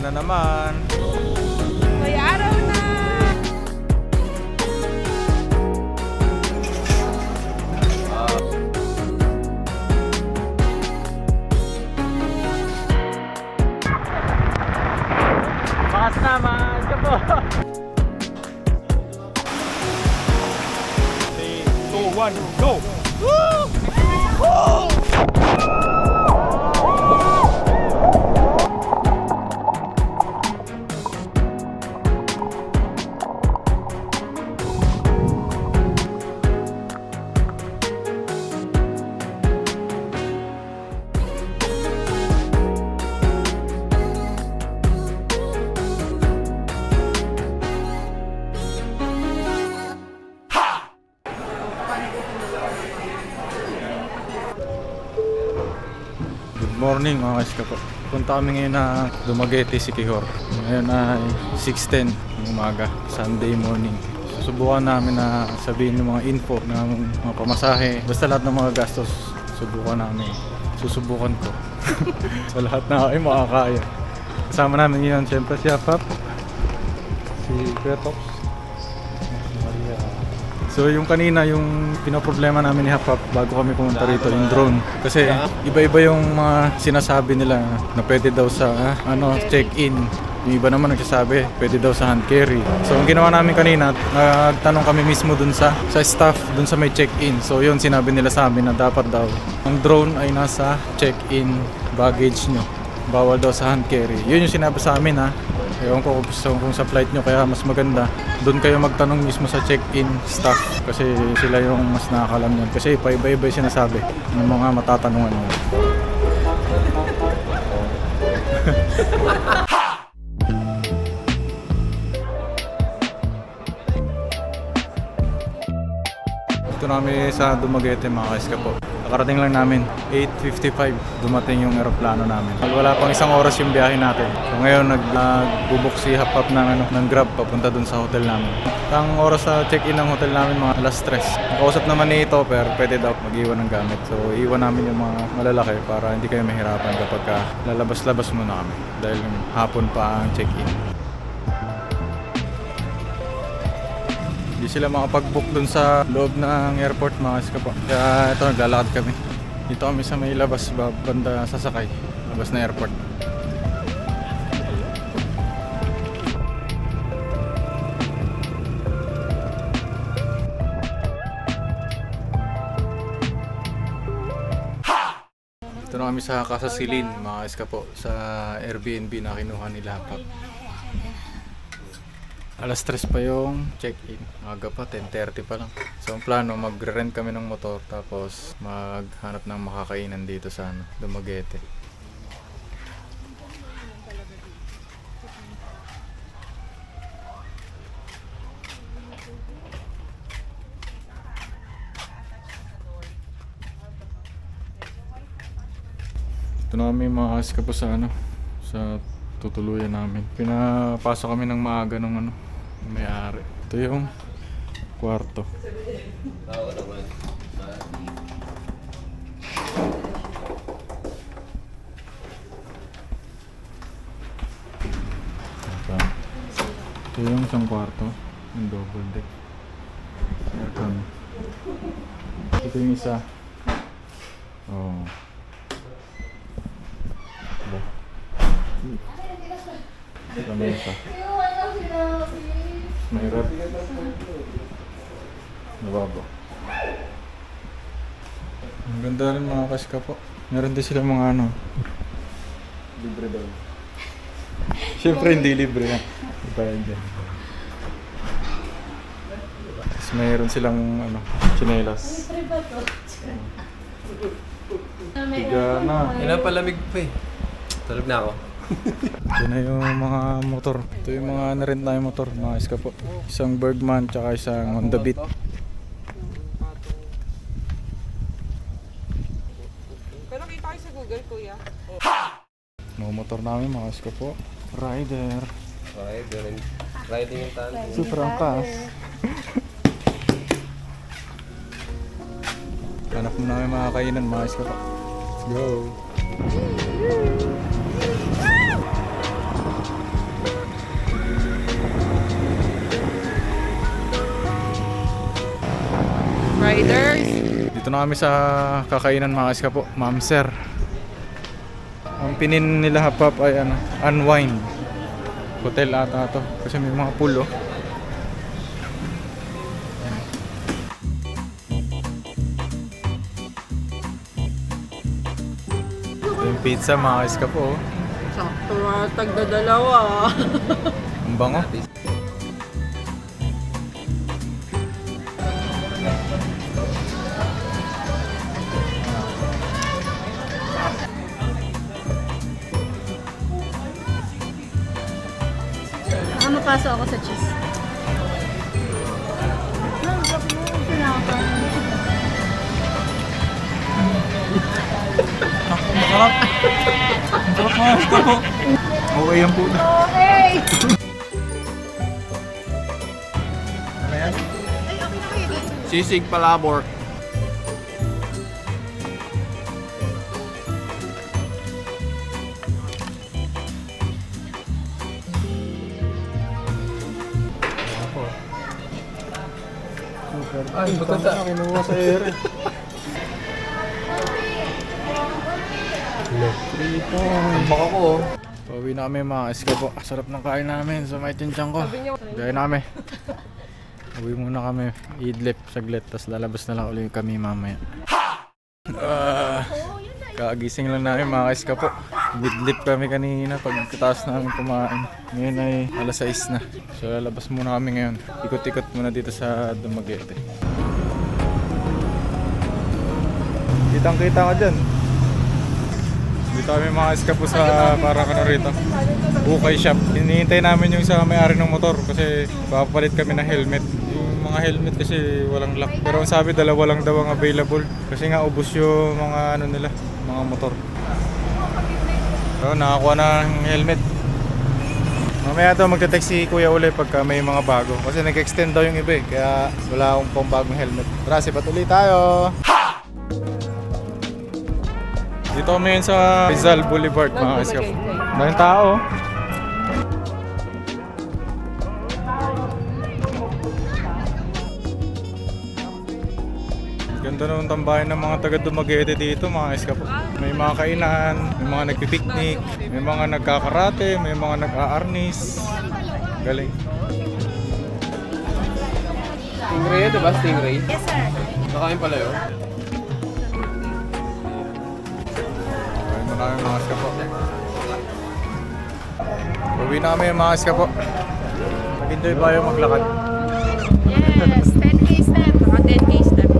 Ulan na naman. May araw na! Bakas na, mas ka po. 3, 2, 1, go! Good morning mga kaskapo. Punta kami ngayon na Dumaguete, Siquijor. Ngayon ay 6:10 ng umaga, Sunday morning. Susubukan namin na sabihin ng mga info ng mga pamasahe. Basta lahat ng mga gastos, susubukan ko. Sa lahat na ay makakaya. Kasama namin ngayon siyempre si Apap, si Kretox, so yung kanina, yung pinaproblema namin ni Hapap bago kami pumunta rito, yung drone. Kasi iba-iba yung mga sinasabi nila na pwede daw sa check-in. Yung iba naman nagsasabi pwede daw sa hand carry. So ang ginawa namin kanina, nagtanong kami mismo dun sa staff dun sa may check-in. So yun, sinabi nila sa amin na dapat daw ang drone ay nasa check-in baggage nyo. Bawal daw sa hand carry. Yun yung sinabi sa amin ha. Ewan ko kung sa flight nyo, kaya mas maganda doon kayo magtanong mismo sa check-in staff kasi sila yung mas nakakalam yan. Kasi paiba-iba yung sinasabi ng mga matatanungan nyo. Ito namin sa Dumaguete mga kaiskapo. Nakarating lang namin, 8:55 dumating yung eroplano namin. Wala pang isang oras yung biyahe natin. So ngayon nagbubuk si Hapap ng Grab papunta dun sa hotel namin. Ang oras sa check-in ng hotel namin mga alas 3. Nakausap naman ni ito pero pwede daw mag-iwan ng gamit. So iwan namin yung mga malalaki para hindi kayo mahirapan kapag lalabas-labas muna kami. Dahil hapon pa ang check-in. Hindi sila makapag-book dun sa loob ng airport mga kaskapo. Kaya ito, naglalakad kami. Dito kami sa may labas, banda sasakay. Labas na airport. Ito na kami sa Casa Silin mga kaskapo. Sa Airbnb na kinuha nila Hapap. Alas 3 pa yung check-in. Aga pa, 10:30 pa lang. So ang plano, magre-rent kami ng motor tapos maghanap ng makakainan dito sa Dumaguete. Ito na kami mga kaskapo sa sa tutuluyan namin. Pinapasok kami ng maaga ng may-ari. Ito yung kwarto. Ito yung isang kwarto, yung double deck. Ito yung isa. Oh. Ito may isa. May rep. Nababo. Ang ganda rin mga kaskapo. Meron din sila mga libre daw. Siyempre hindi libre yan. Iba yan dyan. Tapos mayroon silang tsinelas. Libre ba to? Tiga na. Pinapalamig pa eh. Tulog na ako. Ito na yung mga motor. Ito yung mga na-rent na yung motor, mga kaskapo. Isang Bergman tsaka isang Honda Beat. Pero kita kayo sa Google, kuya. Mga motor namin mga kaskapo. Rider. Riding yung tandem. Super angkas. Hanap mo namin mga kainan mga kaskapo. Let's go. na kami sa kakainan mga eskapo, Ma'am Sir. Ang pinin nila hapap ay ano, Unwind. Hotel ata to kasi may mga pool oh. Yung pizza mga eskapo oh. Sakto nga, tagdadalawa. Ang bango. Baka mapasok ako sa cheese. Ang sarap mo. Pinakain. Masarap. Masarap mga eskapo. Okay yan po. Okay! Ano yan? Sisig palabor. Ay, maganda. Kinuha sa ere. Ang baka ko oh. Pauwi na kami mga eskapo. Sarap ng kain namin sa may tinsyang ko. Gaya namin. Uwi muna kami. Idlip saglit. Tapos lalabas na lang ulit kami mamaya. Kagising lang namin mga eskapo. Idlip kami kanina pagkataas namin kumain. Ngayon ay alas 6 na. So lalabas muna kami ngayon. Ikot-ikot muna dito sa Dumaguete. Kitang-kita ka dyan. Dito kami mga eskapo sa parang ano rito, Ukay shop. Hinihintay namin yung sa may-ari ng motor kasi papalit kami ng helmet. Yung mga helmet kasi walang lock. Pero ang sabi dalawa lang daw ang available kasi nga ubos yung mga ano nila, mga motor. Pero nakakuha na ng helmet. Mamaya daw magte-text si Kuya uli pagka may mga bago kasi nag-extend daw yung iba eh, kaya wala akong pang bagong helmet. Tara, sipat ulit tayo! Dito kami yun sa Rizal Boulevard mga eskapo. Daming tao. Ganda naman tambayan ng mga taga Dumaguete dito mga eskapo. May mga kainan, may mga nagpipiknik, may mga nagkakarate, may mga nag-aarnis. Galing. Stingray, diba? Stingray. Yes, sir. Nakain pala yun. Kain na kami mga eskapo. Uwi na kami mga eskapo. Nag-enjoy ba yung maglakad? Yes, 10K step. Naka 10K step.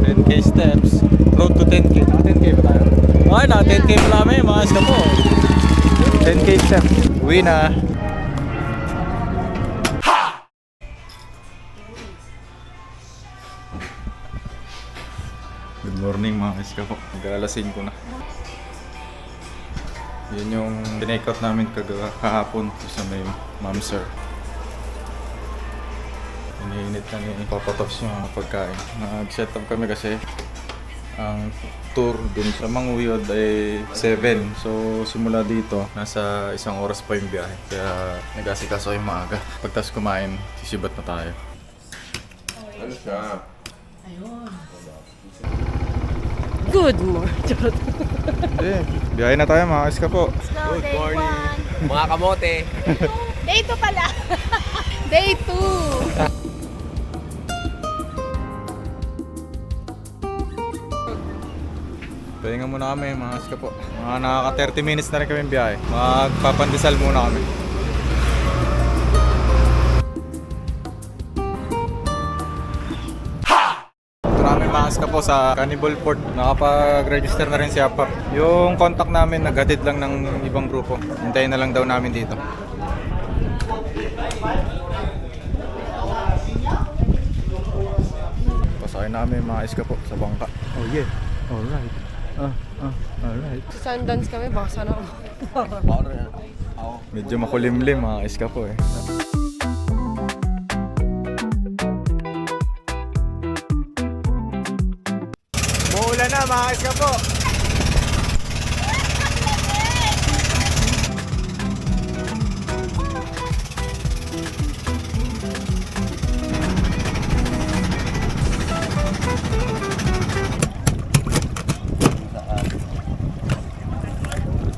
10K steps. Road to 10K. Naka 10K ba tayo? Okay, naka 10K pala kami mga eskapo. 10K steps. Uwi na. Good morning mga eskapo. Nag-alasing ko na. Yun yung tinake out namin kahapon sa may Ma'am Sir. Iniinit na ni Papa Tops yung mga pagkain. Nag-set up kami kasi ang tour dun sa Manguyod ay 7. So simula dito, nasa 1 oras pa yung biyahe. Kaya nag-asikaso kayo maaga. Pagtas kumain, sisibat na tayo. Ano siya? Good morning. Okay, biyahe na tayo mga eskapo. Go, day morning. 1. Mga kamote. Day 2 pala. Day 2. Pahinga muna kami mga eskapo. Mga nakaka 30 minutes na rin kami biyahe. Magpapandesal muna kami. Ito namin mga eskapo sa Cannibal Port. Nakapag-register na rin si Apap. Yung contact namin naghatid lang ng ibang grupo. Hintayin na lang daw namin dito. Pasakay namin mga eskapo sa bangka. Oh yeah. Alright. Alright. Sundance kami, baka sana Medyo makulimlim mga eskapo eh. Muulan na mga eskapo.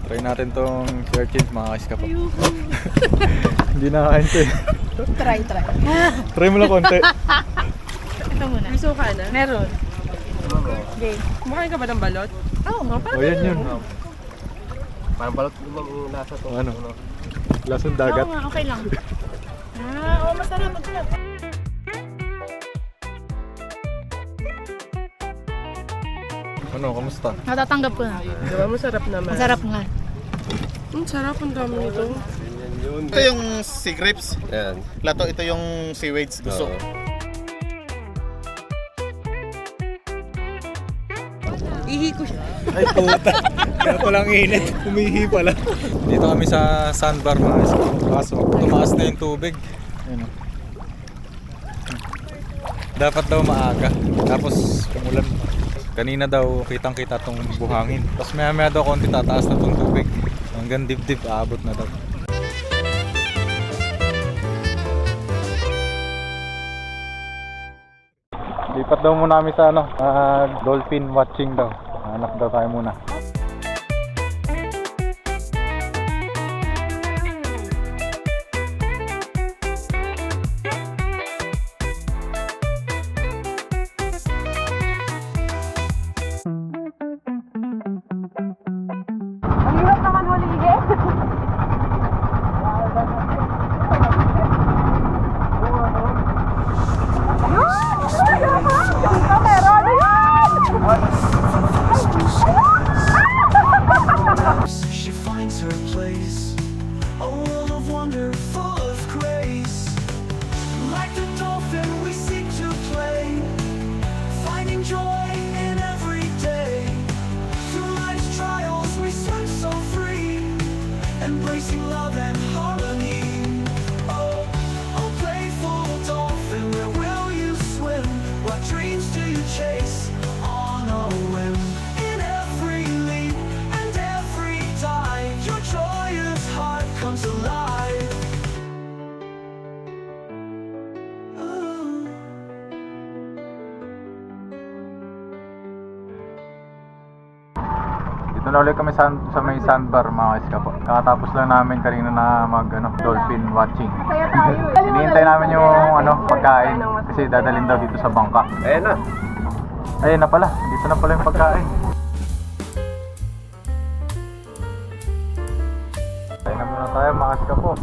Try natin tong share cheese mga ka po. Hindi na kain to eh. Try. Try mo lang konti. Ito muna. May suka na? Meron. Okay. Kumakain ka ba ng balot? Oo, O yan yun. Parang balot ibang lasa to. Ano? Lasang dagat. Oo nga, okay lang. Oo, masarap. Ano, kamusta? Natatanggap ko na. Diba masarap naman? Masarap nga. Sarap ang dami nito. Ito yung sea grapes. Yan. Plato, ito yung seaweeds. Gusto. Ihi ko siya. Ay puta. Kaya palang init. Umihi pala. Dito kami sa sandbar mga isko. Kaso tumaas na yung tubig. Ayun o. Dapat daw maaga. Tapos umulan. Kanina daw kitang kita tong buhangin. Tapos maya maya daw konti tataas na tong tubig. Hanggang dibdib aabot na daw. Lipat daw muna kami sa dolphin watching daw. Hanap daw tayo muna. She finds her place, a world of wonder full of grace. Like the dolphin we seek to play, finding joy in every day. Through life's trials we swim so free, embracing love and harmony. Oh, oh playful dolphin, where will you swim? What dreams do you chase on a whim? In every leap and every dive, your joyous heart comes alive. Ooh. Dito na ulit kami sa may sandbar mga iska po. Kakatapos lang namin kanina na mag dolphin watching. Kaya tayo. Hinihintay namin yung pagkain kasi dadalhin daw dito sa bangka. Ayan na. Ayun na pala, dito na pala yung pagkain. Tayo na muna tayo mga iska po.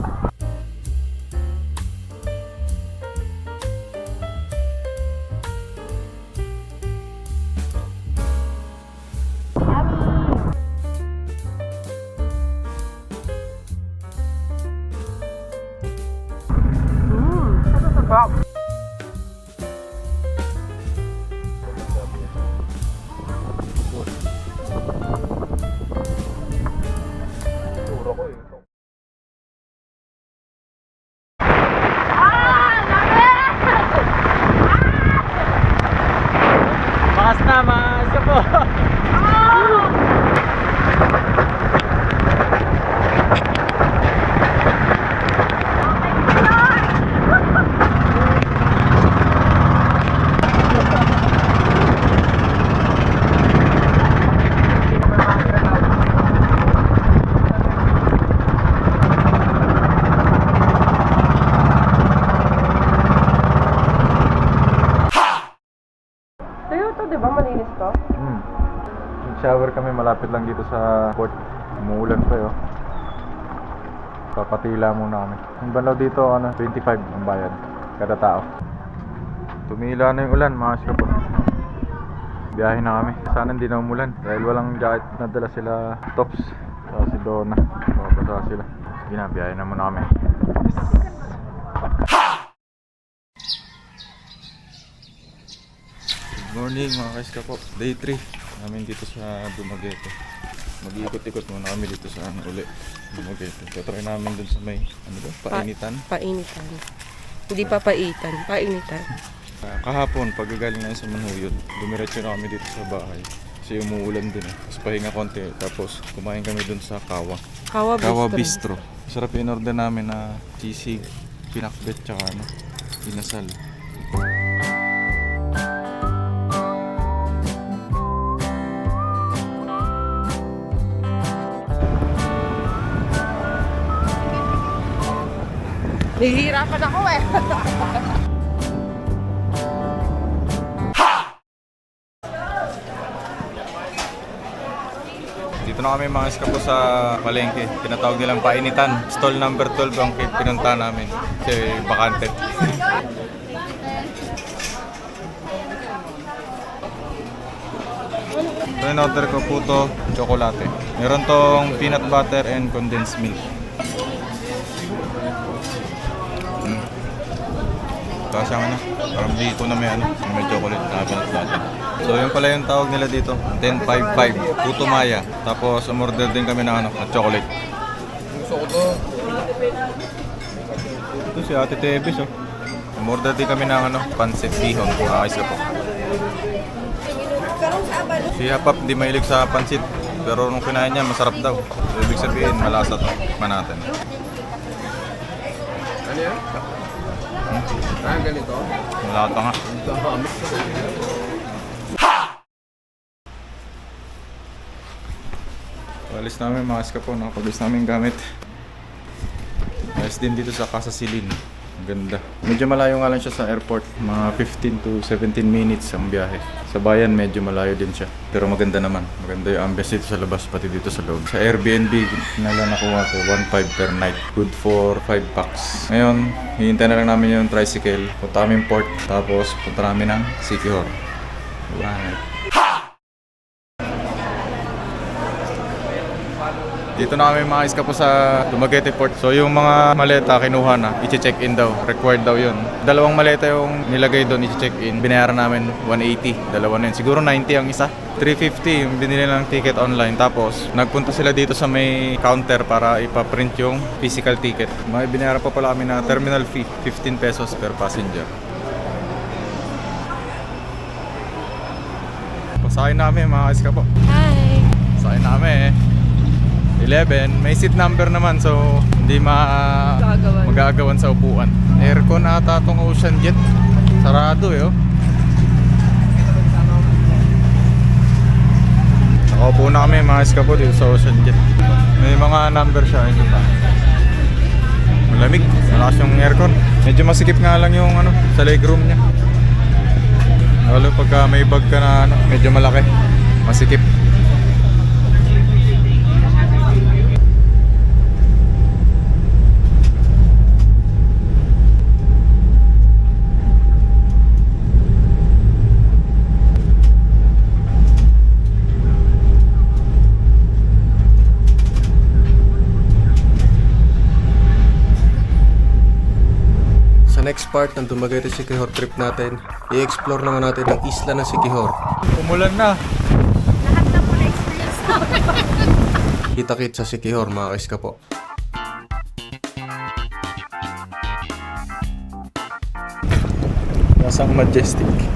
Makas na mga iska po. Sa'yo to, di ba? Malinis to? Shower kami malapit lang dito sa port. Umuulan pa yun. Papatila muna kami. Ang banaw dito 25 ang bayad kada tao. Tumila na yung ulan mga iska po. Biyahe na kami. Sana hindi na umulan dahil walang jacket na dala sila Tops. Saka si Donna. Babasa sila. Sige na, biyahe na muna kami. Good morning mga kaiska po. Day 3 namin dito sa Dumaguete. Mag-iikot-ikot muna kami dito sa uli Dumaguete. So try namin dun sa may painitan. Painitan. Hindi pa paitan, painitan. Kahapon pagagaling na sa Manhuyod, dumiretso na kami dito sa bahay. Kasi umuulan din eh. Tapos pahinga konti. Tapos kumain kami dun sa Kawa Bistro. Sarap yung order namin na sisig, pinakbet, tsaka inasal. Nahihirapan ako eh. Dito na kami mga iskapo sa palengke. Tinatawag nilang painitan. Stall number 12 ang pinunta namin. Kasi bakante. Ito yung order ko, puto, tsokolate. Meron tong peanut butter and condensed milk. Tapos yung ano, parang biko na may chocolate na peanut butter. So yun pala yung tawag nila dito, 1055, puto maya. Tapos umorder din kami ng chocolate. Gusto ko to. Ito si Ate Tebis oh. Umorder din kami ng pancit bihon, mga iskapo. Si Hapap di mahilig sa pansit, pero nung kinain niya masarap daw. So, ibig sabihin malasa to, manatin. Ano yan? Ah, ganito? Malata nga. Alis namin mga iskapo, nakapag-alis namin gamit. Alis din dito sa Casa Silin. Ang ganda. Medyo malayo nga lang siya sa airport. Mga 15 to 17 minutes ang biyahe. Sa bayan medyo malayo din siya. Pero maganda naman. Maganda yung ambience dito sa labas pati dito sa loob. Sa Airbnb na lang nakuha ko 1.5 per night. Good for 5 packs. Ngayon, hihintay na lang namin yung tricycle. Punta kami port. Tapos punta namin ng Siquijor. Right. Dito na kami mga iskapo sa Dumaguete Port. So yung mga maleta kinuha na, i-check-in daw. Required daw yun. Dalawang maleta yung nilagay doon, i-check-in. Binayaran namin 180. Dalawa na yun. Siguro 90 ang isa. 350 yung binili ng ticket online. Tapos nagpunta sila dito sa may counter para ipaprint yung physical ticket. May binayaran pa pala kami na terminal fee. 15 pesos per passenger. Pasahin namin mga iskapo. Hi! Pasahin namin 11, may seat number naman so hindi magagawan sa upuan. Aircon ata tong Ocean Jet. Sarado oh. Nakaupo na kami mga iskapo dito sa Ocean Jet. May mga number siya. Ito pa. Malamig. Malakas yung aircon. Medyo masikip nga lang yung sa legroom niya. Lalo pagka may bag ka na medyo malaki. Masikip. Next part ng Dumaguete Siquijor trip natin, i-explore naman natin ang isla ng Siquijor. Umulan na. Lahat na po na-experience namin. Kita-kit sa Siquijor mga kaiskapo. Nasang Majestic.